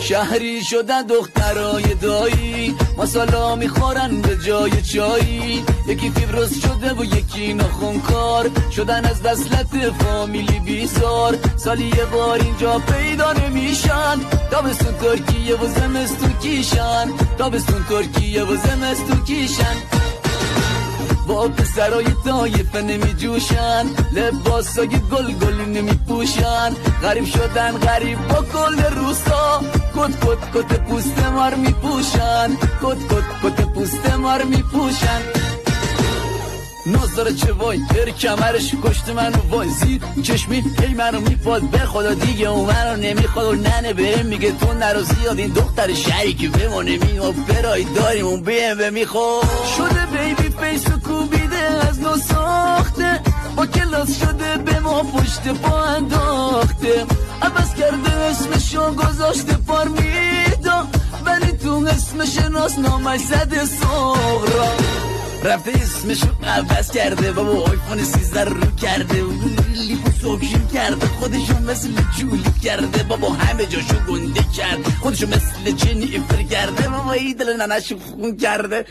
شهری شدن دخترای دایی، مسالا میخورن به جای چایی. یکی فیبروز شده و یکی ناخونکار، شدن از وصلت فامیلی بیزار. سالی یه بار اینجا پیدا نمیشن، تابستون ترکیه و زمستون کیشن. تابستون ترکیه و زمستون کیشن. با پسرای طایفه نمی جوشن، لباسای گل گلی نمی پوشن. غریب شدن غریب با کل روستا، کت کت کت پوست مار می پوشن. کت کت کت پوست مار می پوشن. ناز داره چه وای، بر کمرش کشت منو وای. زیر چشمی هی منو میپاد، به خدا دیگه اون منو نمیخواد. و ننه بهم میگه تو نرو زیاد، این دختر شهری که به ما نمیاد. برای داریم اون BMW میخواد. شده بیبی فیس و کوبیده از نو ساخته، با کلاس شده به ما پشت پا انداخته. عوض کرده اسمشو گذاشته پارمیدا، ولی تو اسم شناسنامش زده سغرا. رفته اسمشو عوض کرده، بابا آیفون 13 رو کرده. لیپو سوکشیم کرده، خودشو مثل جولی کرده. بابا همه جاشو گنده کرد، خودشو مثل جنیفر کرده. بابا ای دل ننشو خون کرده.